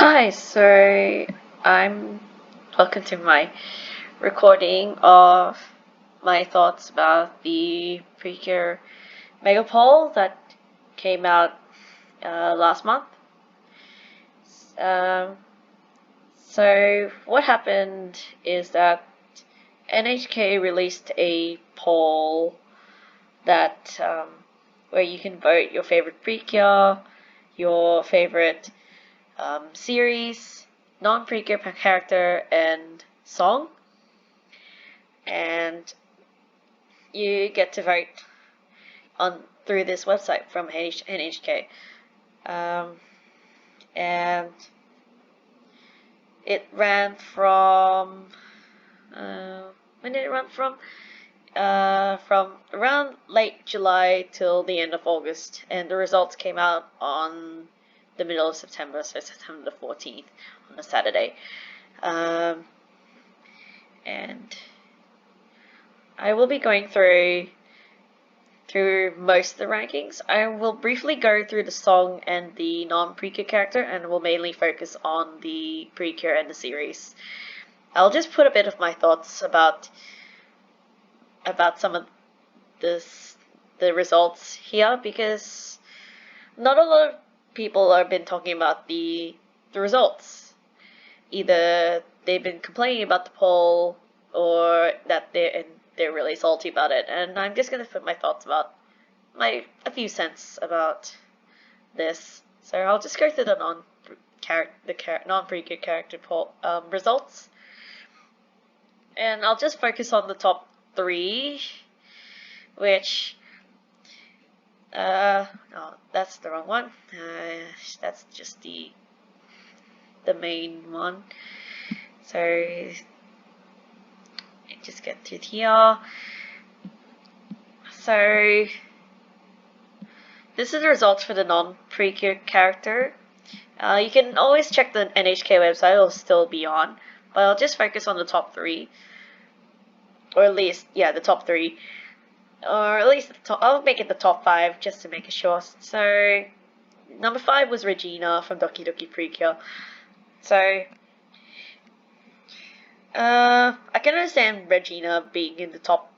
Hi, so I'm welcome to my recording of my thoughts about the Precure Mega Poll that came out last month. Um, so what happened is that NHK released a poll that where you can vote your favorite Precure, your favorite series, non-Precure character, and song, and you get to vote on through this website from NHK, and it ran from when did it run from? From around late July till the end of August, and the results came out on the middle of September, so September the 14th on a Saturday. And I will be going through most of the rankings. I will briefly go through the song and the non-Precure character, and will mainly focus on the Precure and the series. I'll just put a bit of my thoughts about some of the results here, because not a lot of people have been talking about the results. Either they've been complaining about the poll, or that they're really salty about it. And I'm just gonna put my thoughts about a few cents about this. So I'll just go through the non-Precure character poll results, and I'll just focus on the top 3, which no, that's the wrong one. That's just the main one. So just get to here. So this is the results for the non-Precure character. You can always check the NHK website; it'll still be on. But I'll just focus on the top 3, or at least the top 3. Or at least I'll make it the top 5 just to make it sure. So number 5 was Regina from Doki Doki Precure. So I can understand Regina being in the top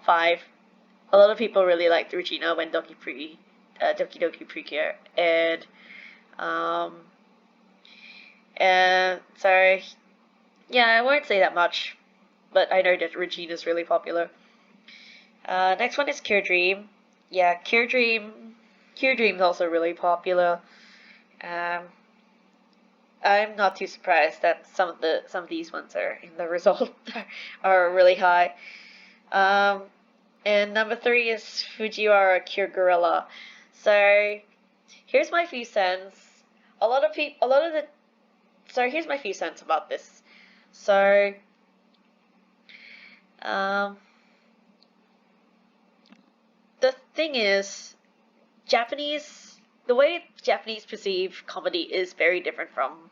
5. A lot of people really liked Regina when Doki Doki Precure, and so yeah, I won't say that much, but I know that Regina's really popular. Next one is Cure Dream. Yeah, Cure Dream's also really popular. I'm not too surprised that some of these ones are in the result are really high. And number 3 is Fujiwara Cure Gorilla. So here's my few cents. So here's my few cents about this. So the thing is, the way Japanese perceive comedy is very different from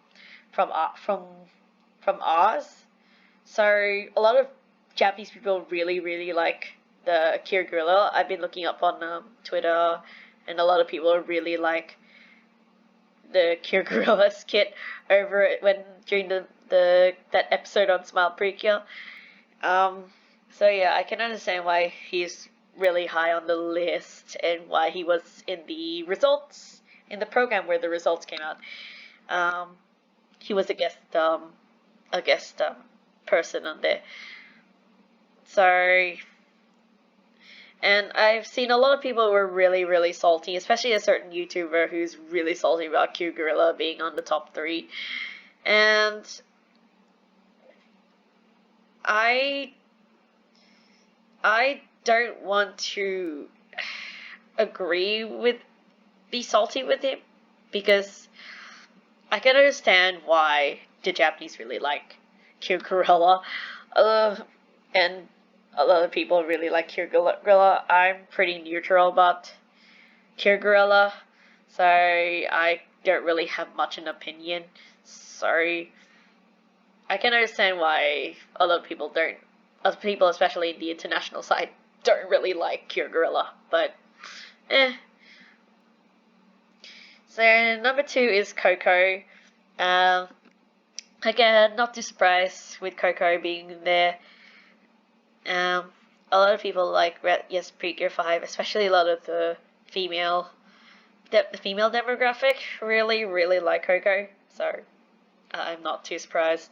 ours. So a lot of Japanese people really like the Cure Gorilla. I've been looking up on Twitter, and a lot of people really like the Cure Gorilla skit over it during that episode on Smile Precure. So yeah, I can understand why he's really high on the list, and why he was in the results in the program where the results came out. He was a guest person on there. So, and I've seen a lot of people who were really salty, especially a certain YouTuber who's really salty about Q Gorilla being on the top 3. And I don't want to be salty with him, because I can understand why the Japanese really like Q Gorilla, and a lot of people really like Q Gorilla. I'm pretty neutral about Q Gorilla, so I don't really have much an opinion. So I can understand why a lot of people don't. Other people, especially in the international side, don't really like Cure Gorilla, but So number 2 is Coco. Um, Again, not too surprised with Coco being there. Um, a lot of people like yes, Precure 5, especially a lot of the female demographic really like Coco. So I'm not too surprised.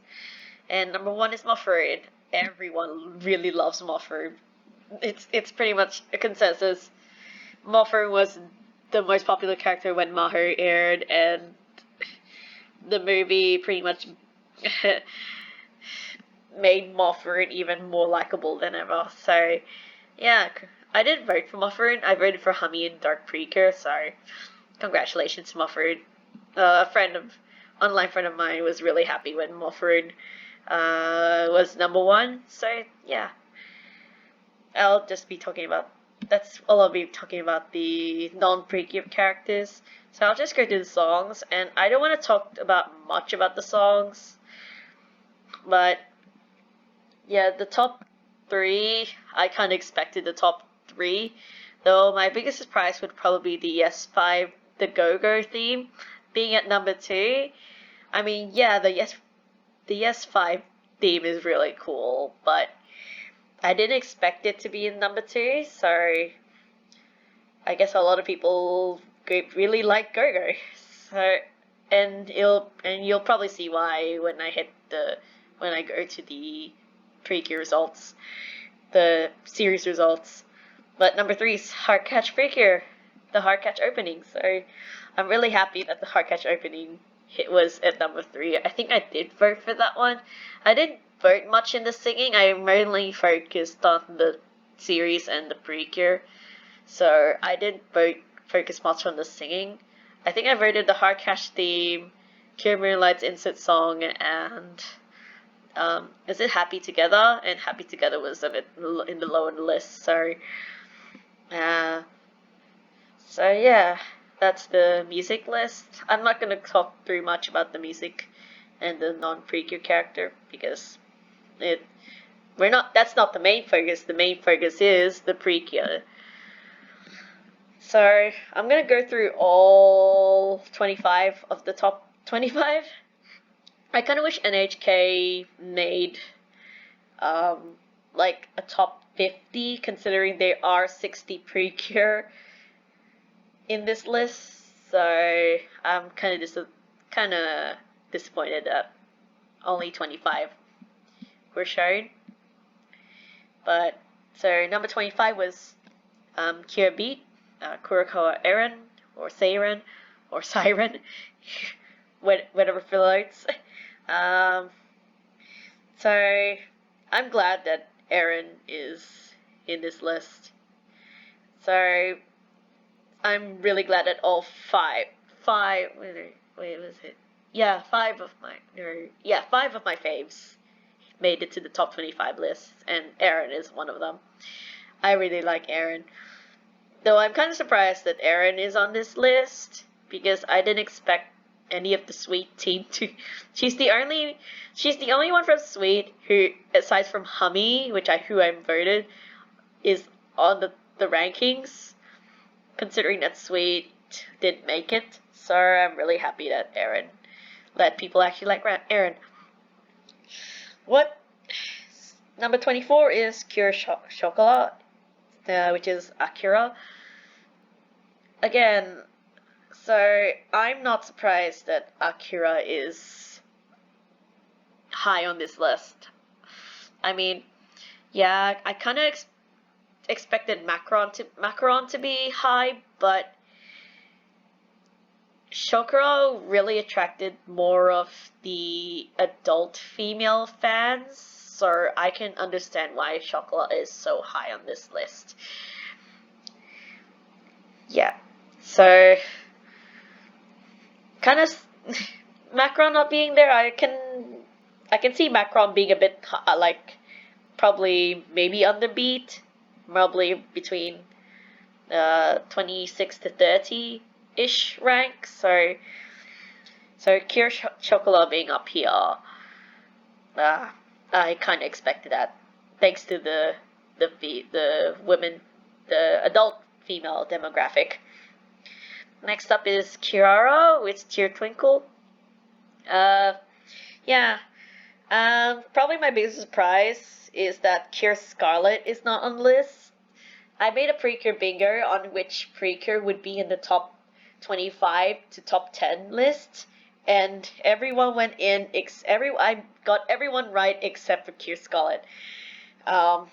And number one is Muffin. Everyone really loves Muffin. It's pretty much a consensus. Muffin was the most popular character when Maho aired, and the movie pretty much made Muffin even more likable than ever. So yeah, I didn't vote for Muffin. I voted for Hummy and Dark Precure. So congratulations, Muffin. Online friend of mine was really happy when Muffin was number one. So yeah, I'll just be talking about that's all I'll be talking about the non-Precure characters. So I'll just go to the songs, and I don't want to talk about much about the songs, but yeah, the top three, I kind of expected the top three, though my biggest surprise would probably be the S5, the Go-Go theme, being at number two. I mean, yeah, the S5 theme is really cool, but I didn't expect it to be in number two, so I guess a lot of people really like Go-Go. So, and you'll probably see why when I go to the Precure results, the series results. But number three is Heartcatch Precure, the Heartcatch opening. So I'm really happy that the Heartcatch opening hit was at number three. I think I did vote for that one. I didn't vote much in the singing. I mainly focused on the series and the Precure. So I didn't focus much on the singing. I think I voted the Heartcatch theme, Cure Moonlight's insert song, and is it Happy Together? And Happy Together was a bit in the lower list. Uh, so yeah, that's the music list. I'm not gonna talk through much about the music and the non-Precure character because it we're not. That's not the main focus. The main focus is the Precure. So I'm gonna go through all 25 of the top 25. I kind of wish NHK made like a top 50, considering there are 60 Precure in this list. So I'm kind of disappointed that only 25 were shown. But so number 25 was Cure Beat, Kurokoa Eren, or Seiren, or Siren, whatever floats. So I'm glad that Eren is in this list. So I'm really glad that all wait, was it? Yeah, five of my faves made it to the top 25 list, and Eren is one of them. I really like Eren. Though I'm kind of surprised that Eren is on this list because I didn't expect any of the Sweet team to. She's the only one from Sweet who, aside from Hummy, who I voted, is on the rankings. Considering that Sweet didn't make it, so I'm really happy that people actually like Eren. What? Number 24 is Cure Chocolat, which is Akira. Again, so I'm not surprised that Akira is high on this list. I mean, yeah, I kind of expected Macaron to be high, but Shokuro really attracted more of the adult female fans, so I can understand why Chocolat is so high on this list. Yeah, so kind of Macron not being there, I can see Macron being a bit like probably maybe underbeat, probably between 26 to 30 ish rank. So Cure Chocolat being up here, I kind of expected that, thanks to the women, the adult female demographic. Next up is Kirara with Tear Twinkle. Uh, yeah. Probably my biggest surprise is that Kier Scarlet is not on the list. I made a Precure bingo on which Precure would be in the top 25 to top 10 list, and everyone went in. I got everyone right except for Kier Scarlet. Um,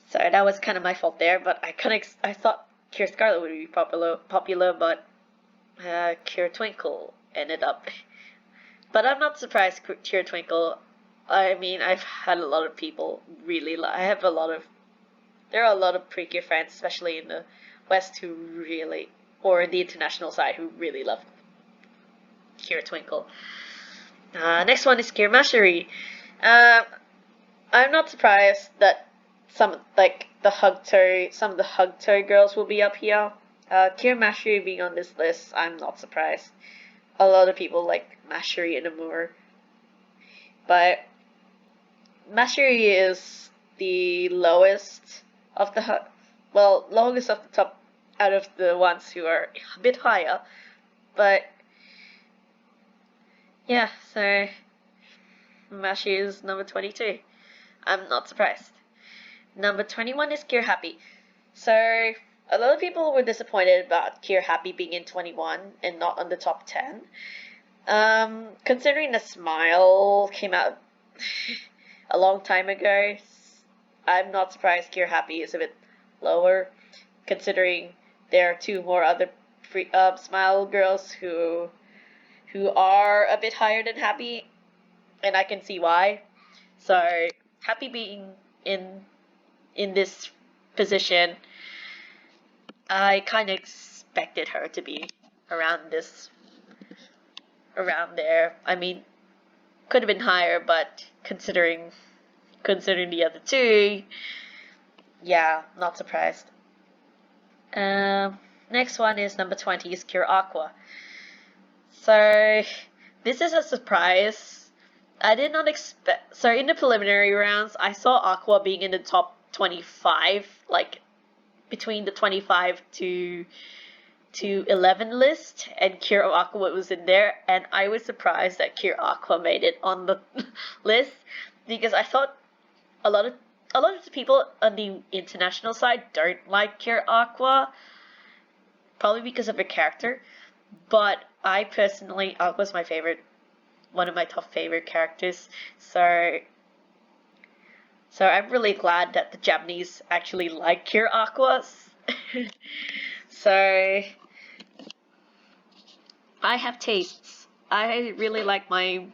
so that was kind of my fault there, but I thought Kier Scarlet would be popular, but Kier Twinkle ended up. But I'm not surprised Kier Twinkle. I mean, I've had a lot of people I have a lot of. There are a lot of Precure fans, especially in the West, or the international side, who really love Kier Twinkle. Next one is Kier Mashery. I'm not surprised that some of the Hug Toe girls will be up here. Kier Mashery being on this list, I'm not surprised. A lot of people like Mashery and Amur, but Mashery is the lowest of the lowest of the top out of the ones who are a bit higher. But yeah, so Mashery is number 22. I'm not surprised. Number 21 is Kier Happy. So a lot of people were disappointed about Kier Happy being in 21 and not on the top 10. Considering the Smile came out a long time ago, I'm not surprised Kier Happy is a bit lower, considering there are two more other Smile girls who are a bit higher than Happy, and I can see why. So Happy being in this position, I kind of expected her to be around there. I mean, could have been higher, but considering the other two, yeah, not surprised. Next one is number 20 is Cure Aqua. So this is a surprise. I did not expect. So in the preliminary rounds, I saw Aqua being in the top 25, like between the 25 to 11 list, and Cure Aqua was in there, and I was surprised that Cure Aqua made it on the list, because I thought a lot of the people on the international side don't like Cure Aqua, probably because of her character, but I personally, Aqua's my favorite, one of my top favorite characters, so I'm really glad that the Japanese actually like Cure Aqua. So I have tastes. I really like my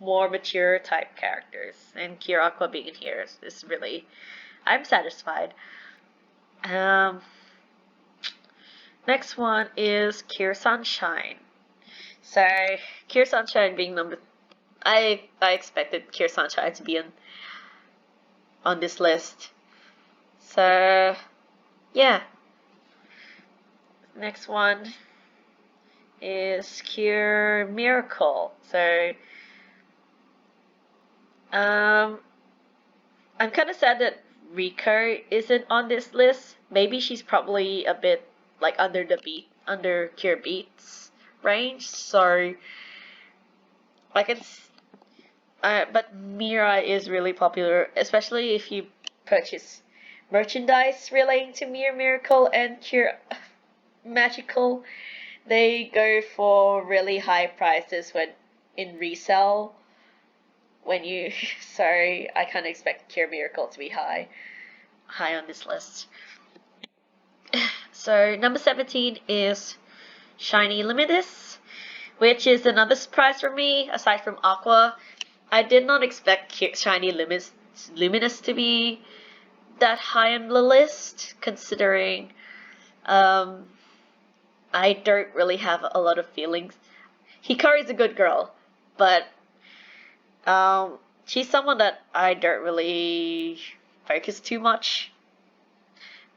more mature type characters, and Cure Aqua being here is really, I'm satisfied. Next one is Cure Sunshine. So Cure Sunshine being I expected Cure Sunshine to be on this list. So yeah. Next one is Cure Miracle. So I'm kind of sad that Rico isn't on this list. Maybe she's probably a bit like under Cure Beats range. So I can, but Mira is really popular, especially if you purchase merchandise relating to Miracle and Cure Magical. They go for really high prices when in resale. So I can't expect Cure Miracle to be high on this list. So number 17 is Shiny Luminous, which is another surprise for me. Aside from Aqua, I did not expect Shiny Luminous to be that high on the list, considering I don't really have a lot of feelings. Hikari's a good girl, but she's someone that I don't really focus too much.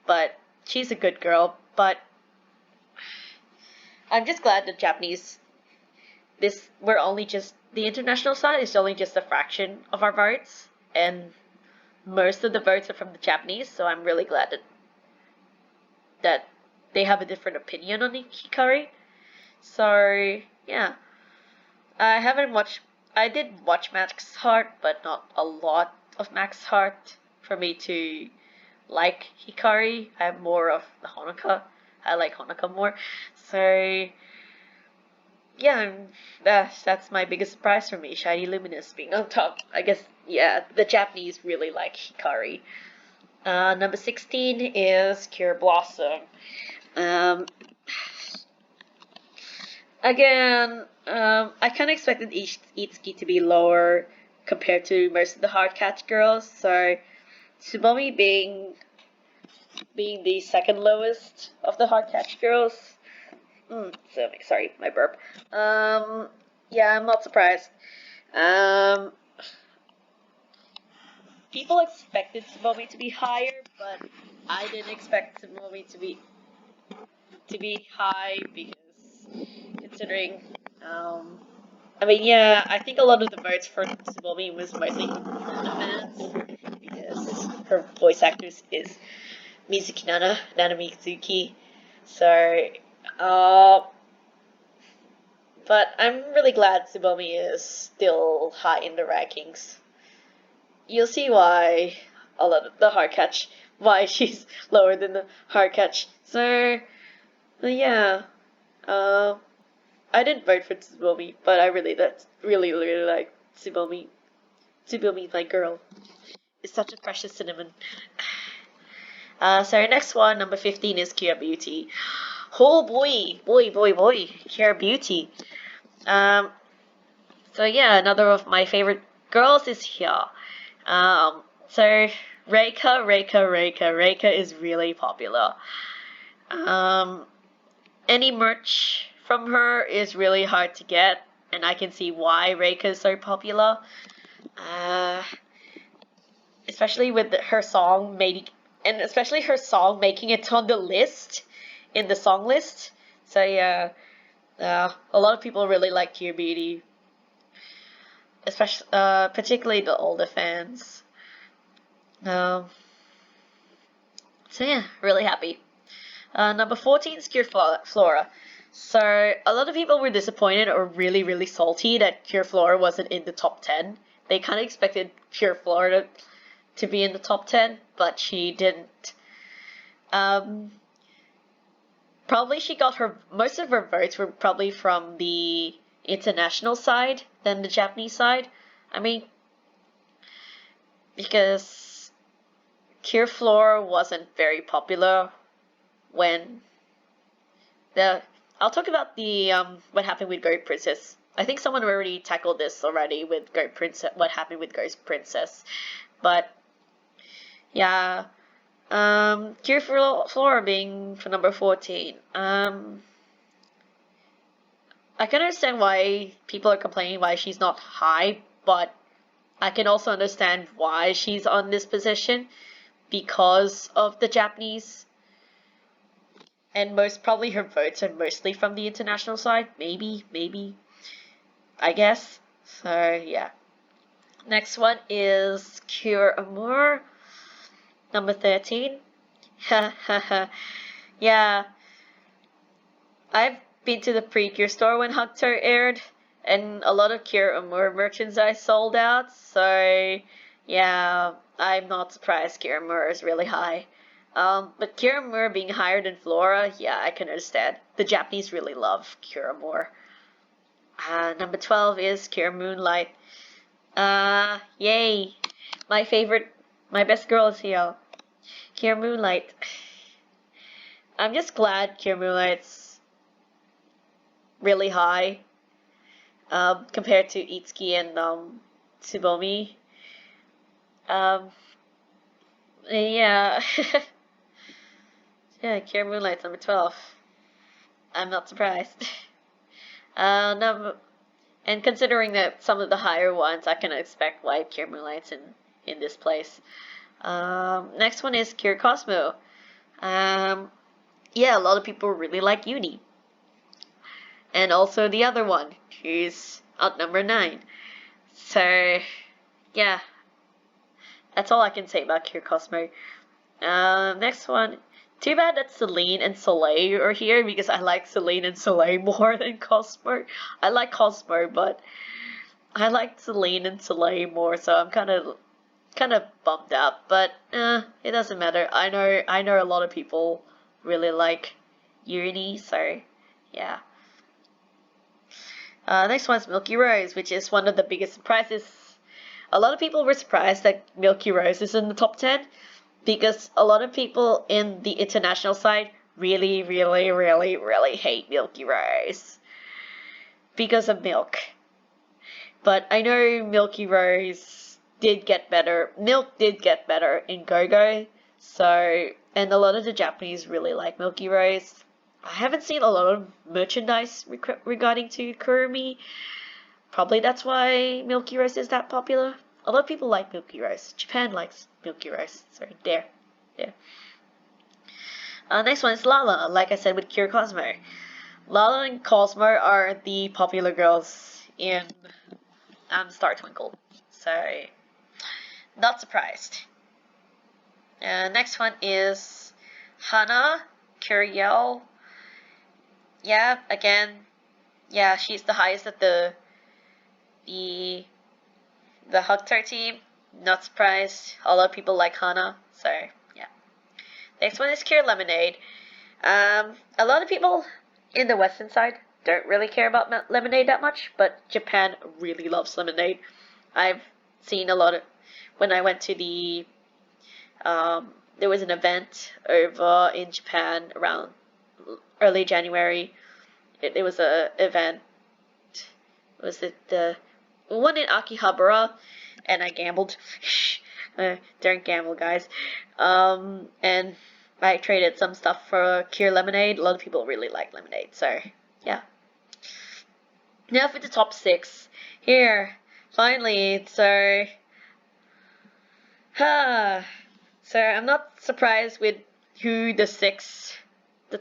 But she's a good girl. But I'm just glad the the international side is only just a fraction of our votes, and most of the votes are from the Japanese. So I'm really glad that they have a different opinion on Hikari. So yeah. I haven't watched. I did watch Max Heart, but not a lot of Max Heart for me to like Hikari. I'm more of the Honoka. I like Honoka more. So yeah, that's my biggest surprise for me. Shiny Luminous being on top. I guess yeah, the Japanese really like Hikari. Number 16 is Cure Blossom. Um, I kind of expected Itsuki to be lower compared to most of the hard catch girls, so Tsubomi being the second lowest of the hard catch girls. Sorry, my burp. Yeah, I'm not surprised. Um, People expected Tsubomi to be higher, but I didn't expect Tsubomi to be high because considering I mean yeah, I think a lot of the votes for Tsubomi was mostly from the fans because her voice actress is Mizuki Nana Mizuki. So but I'm really glad Tsubomi is still high in the rankings. You'll see why a lot of the hard catch why she's lower than the hard catch. So yeah, uh, I didn't vote for Tsubomi, but I really like Tsubomi. Tsubomi's my girl. It's such a precious cinnamon. So next one, number 15 is Kira Beauty. Oh boy, Kira Beauty. Um, so yeah, another of my favorite girls is here. So Reika is really popular. Any merch from her is really hard to get, and I can see why Reika is so popular. Especially with her song, maybe, and especially her song making it on the list, in the song list. So yeah, a lot of people really like Cure Beauty, especially, particularly the older fans. Um, so yeah, really happy. Number 14 is Cure Flora. So a lot of people were disappointed or really salty that Cure Flora wasn't in the top 10. They kind of expected Cure Flora to be in the top 10, but she didn't. Probably she got most of her votes were probably from the international side than the Japanese side. I mean, because Cure Flora wasn't very popular when I'll talk about the what happened with Ghost Princess. I think someone already tackled this already with Ghost Princess. What happened with Ghost Princess? But yeah, Cure Flora being for number 14. I can understand why people are complaining why she's not high, but I can also understand why she's on this position because of the Japanese. And most probably her votes are mostly from the international side. Maybe. I guess. So yeah. Next one is Cure Amour. Number 13. Yeah. I've been to the Precure store when Hunter aired, and a lot of Cure Amour merchandise sold out. So yeah, I'm not surprised Cure Amour is really high. But Cure Amour being higher than Flora, yeah, I can understand. The Japanese really love Cure Amour. Number 12 is Cure Moonlight. Yay! My best girl is here. Cure Moonlight. I'm just glad Cure Moonlight's really high, compared to Itsuki and, Tsubomi. Yeah. Yeah, Cure Moonlight's number 12. I'm not surprised. And considering that some of the higher ones, I can expect why Cure Moonlight's in this place. Next one is Cure Cosmo. Yeah, a lot of people really like Uni. And also the other one, who's at number 9. So, yeah. That's all I can say about Cure Cosmo. Next one, Too bad that Celine and Soleil are here because I like Celine and Soleil more than Cosmo. I like Cosmo, but I like Celine and Soleil more, so I'm kind of bummed out. But it doesn't matter. I know a lot of people really like Uni, so yeah. Next one's Milky Rose, which is one of the biggest surprises. A lot of people were surprised that Milky Rose is in the top 10 because a lot of people in the international side really, really, really, really hate Milky Rose because of Milk. But I know Milky Rose did get better. Milk did get better in Go-Go, so, and a lot of the Japanese really like Milky Rose. I haven't seen a lot of merchandise regarding to Kurumi. Probably that's why Milky Rose is that popular. A lot of people like Milky Rose. Japan likes Milky Rose. So there. Next one is Lala, like I said with Cure Cosmo. Lala and Cosmo are the popular girls in Star Twinkle. So, not surprised. Next one is Hana Curiel. Yeah, again, yeah, she's the highest of the Hugtar team. Not surprised. A lot of people like Hana, so yeah. Next one is Cure Lemonade. A lot of people in the western side don't really care about Lemonade that much, but Japan really loves Lemonade. I've seen a lot of, when I went to the, there was an event over in Japan around early January. It was a event. Was it the one in Akihabara? And I gambled. Don't gamble, guys. And I traded some stuff for Cure Lemonade. A lot of people really like Lemonade, so yeah. Now for the top 6. Here, finally, so I'm not surprised with who the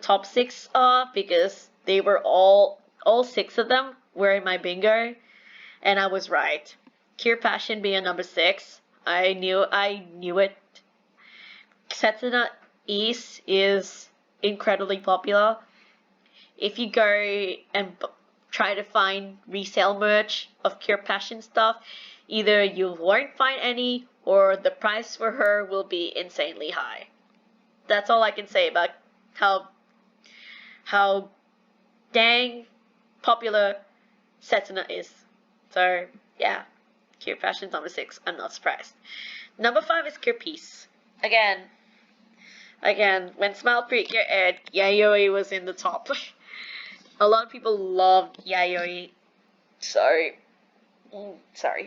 top 6 are because they were all 6 of them were in my bingo, and I was right. Cure Passion being number 6, I knew it. Setsuna East is incredibly popular. If you go and try to find resale merch of Cure Passion stuff, either you won't find any or the price for her will be insanely high. That's all I can say about how dang popular Setsuna is. So yeah, Cure Fashion's number 6. I'm not surprised. Number 5 is Cure Peace. Again, when Smile Precure aired, Yayoi was in the top. A lot of people loved Yayoi. Sorry. So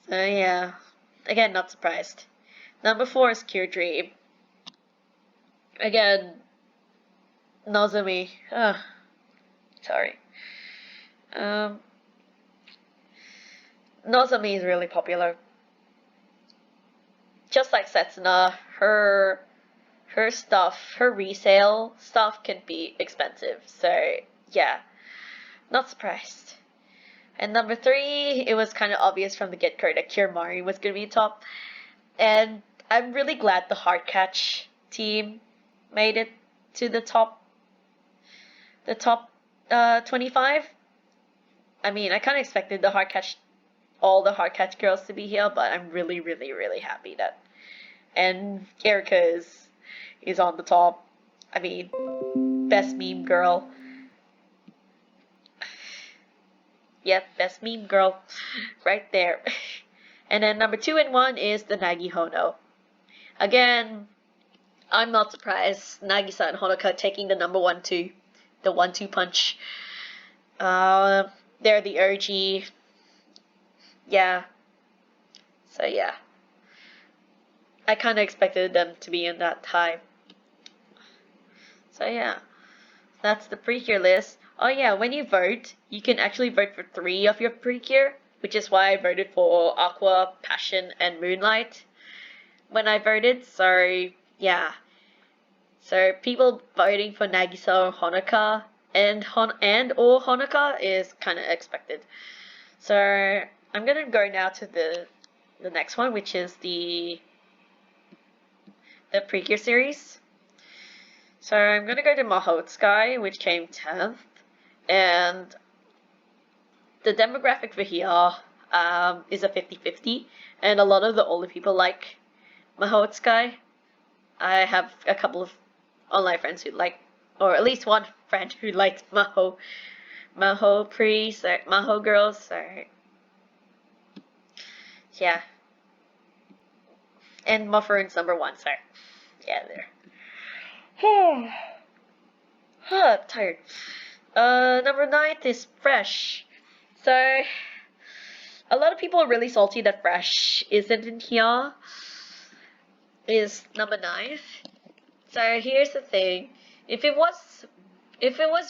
yeah, again, not surprised. Number 4 is Cure Dream. Again, Nozomi. Sorry. Nozomi is really popular. Just like Setsuna, her resale stuff can be expensive. So yeah, not surprised. And number 3, it was kind of obvious from the get-go that Cure Mari was going to be top. And I'm really glad the Heart Catch team made it to the top 25. I mean, I kind of expected all the Heart Catch girls to be here, but I'm really, really, really happy that. And Erika is on the top. I mean, best meme girl. Yep, best meme girl, right there. And then number 2 and 1 is the Nagi Hono. Again, I'm not surprised. Nagisa and Honoka taking the number 1-2, the 1-2 punch. They're the OG. Yeah. So yeah. I kind of expected them to be in that high. So yeah. That's the Precure list. Oh yeah, when you vote, you can actually vote for 3 of your Precure, which is why I voted for Aqua, Passion, and Moonlight when I voted. So yeah. So people voting for Nagisa or Honoka and Honoka is kind of expected. So I'm gonna go now to the next one, which is the the Precure series. So I'm gonna go to Mahout Sky, which came 10th, and the demographic for here is a 50-50, and a lot of the older people like Mahout Sky. I have a couple of online friends who like, or at least one friend who likes Maho girls. So yeah, and Muffer's #1. So yeah, there. Tired. Number 9 is Fresh. So a lot of people are really salty that Fresh isn't in here. Is number 9. So here's the thing: if it was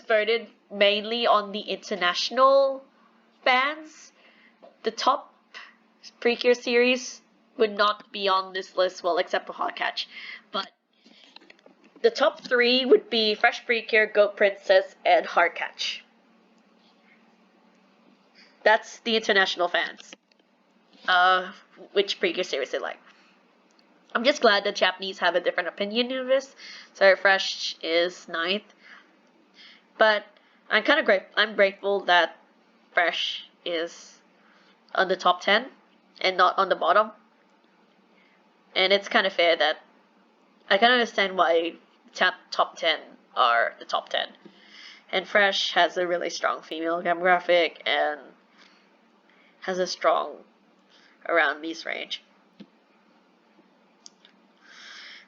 voted mainly on the international fans, the top Precure series would not be on this list. Well, except for Hotcatch, but the top 3 would be Fresh Precure, Goat Princess, and Hardcatch. That's the international fans. Which Precure series they like. I'm just glad the Japanese have a different opinion of this. So Fresh is 9th. But I'm grateful that Fresh is on the top 10 and not on the bottom. And it's kind of fair that I can understand why top 10 are the top 10. And Fresh has a really strong female demographic and has a strong around these range.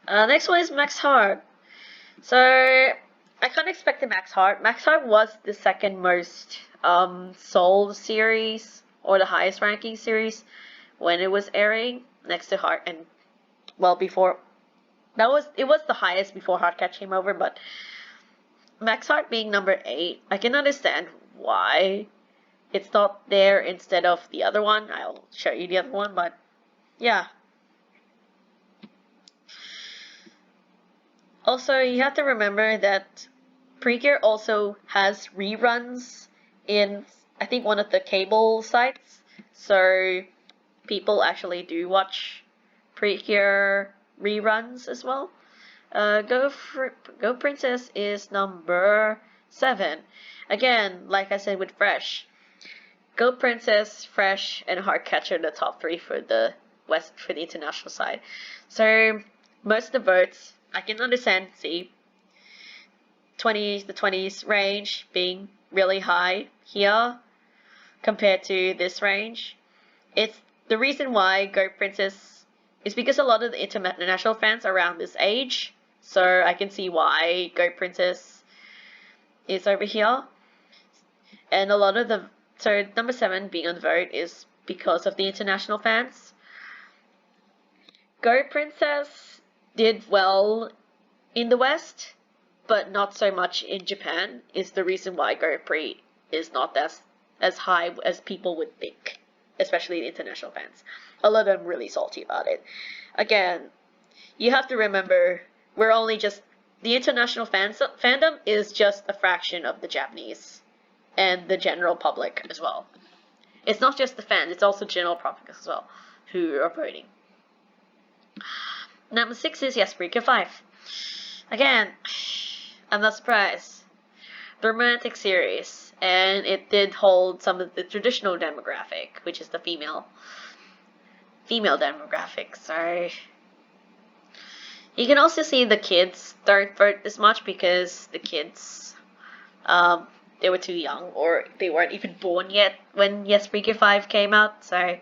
Next one is Max Heart. So I can't expect the Max Heart. Max Heart was the second most sold series, or the highest ranking series when it was airing, next to Heart, and well, before it was the highest before Hotcatch came over. But Max Heart being number 8, I can understand why it's not there instead of the other one. I'll show you the other one, but yeah. Also, you have to remember that Precure also has reruns in, I think, one of the cable sites. So people actually do watch Precure reruns as well. Go Princess is number 7. Again, like I said with Fresh, Go Princess, Fresh, and Heartcatcher are the top 3 for the international side. So most of the votes, I can understand, the 20s range being really high here compared to this range. It's the reason why Go Princess is because a lot of the international fans are around this age. So I can see why Go Princess is over here. And a lot of so number 7 being on the vote is because of the international fans. Go Princess did well in the West, but not so much in Japan, is the reason why Go Pre is not as high as people would think, especially the international fans. A lot of them really salty about it. Again, you have to remember, we're only just, the international fandom is just a fraction of the Japanese and the general public as well. It's not just the fans, it's also general public as well who are voting. Number 6 is Precure 5. Again, I'm not surprised. The romantic series, and it did hold some of the traditional demographic, which is the female demographic. So you can also see the kids don't vote as much because the kids, they were too young, or they weren't even born yet when Precure 5 came out. So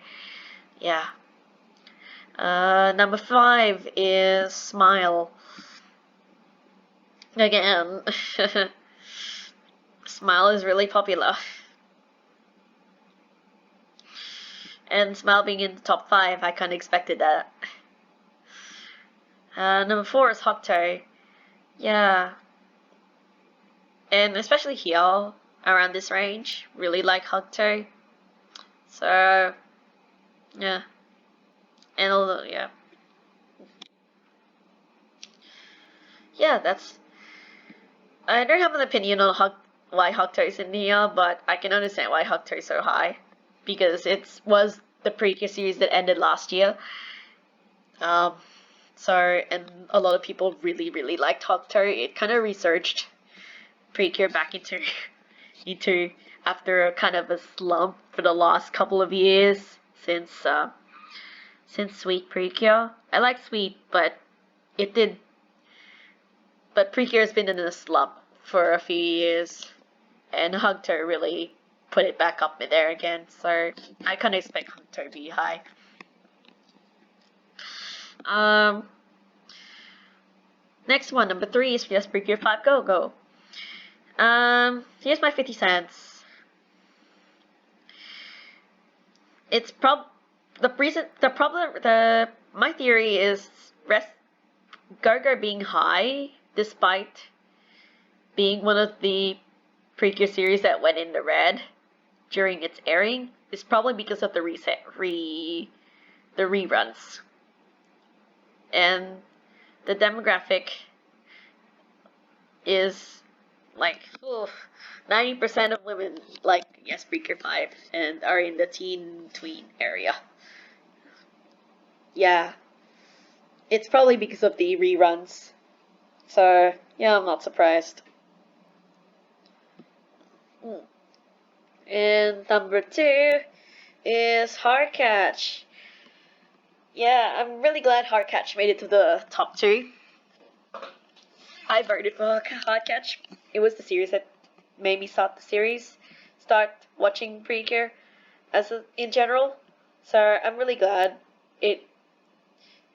yeah. Number 5 is Smile. Again, Smile is really popular. And Smile being in the top 5, I kinda expected that. Number 4 is Hokuto. Yeah. And especially here, around this range, really like Hokuto. So, yeah. And although, yeah. Yeah, I don't have an opinion on why Hokuto is in here, but I can understand why Hokuto is so high. Because it was the Precure series that ended last year. So, and a lot of people really liked Hogto. It kind of resurged Precure back into after a kind of a slump for the last couple of years since Sweet Precure. I like Sweet, but it did. But Precure's been in a slump for a few years, and Hogto really put it back up there again. So I kind of expect Hogto to be high. Next one, number 3 is Yes Precure 5 Go Go. Here's my 50 cents. It's my theory is Go-Go being high, despite being one of the Precure series that went in the red during its airing, is probably because of the reruns. And the demographic is like 90% of women like Yes Precure 5 and are in the teen tween area. Yeah. It's probably because of the reruns. So, yeah, I'm not surprised. And number 2 is Hard Catch. Yeah, I'm really glad Hard Catch made it to the top 2. I voted for Hard Catch. It was the series that made me start watching Precure in general. So I'm really glad it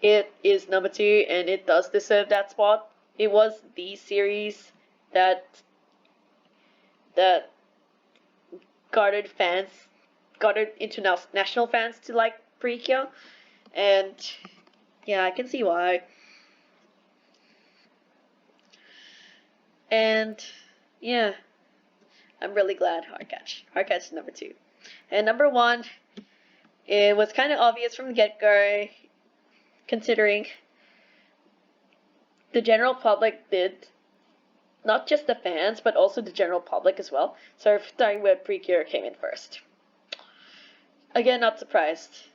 is number 2 and it does deserve that spot. It was the series that garnered international fans to like Precure, and yeah, I can see why. And yeah, I'm really glad Hard Catch is number 2. And number 1, it was kind of obvious from the get-go, considering the general public did, not just the fans, but also the general public as well. So starting with Precure came in first. Again, not surprised,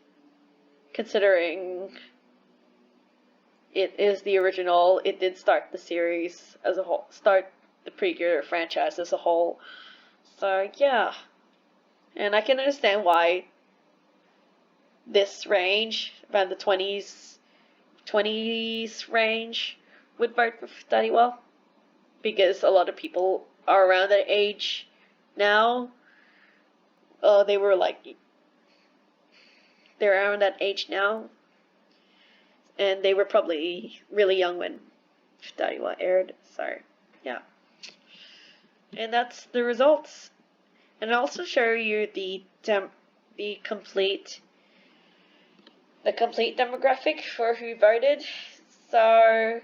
considering it is the original. It did start the series as a whole, start the Precure franchise as a whole. So yeah, and I can understand why this range, around the 20s range, would vote for Study Well, because a lot of people are around that age now. They're around that age now, and they were probably really young when Study Well aired. So yeah, and that's the results. And I'll also show you the complete demographic for who voted. So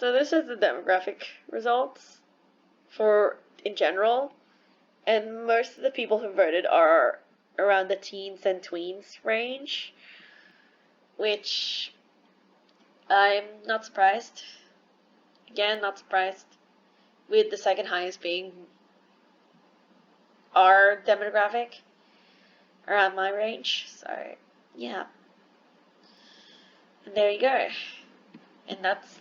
this is the demographic results for in general, and most of the people who voted are around the teens and tweens range, which I'm not surprised. Again, not surprised, with the second highest being our demographic around my range. So yeah, and there you go. And that's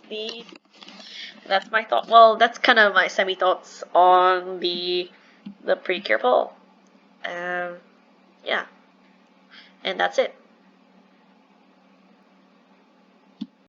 my thought. Well, that's kind of my semi thoughts on the Precure poll. Yeah, and that's it.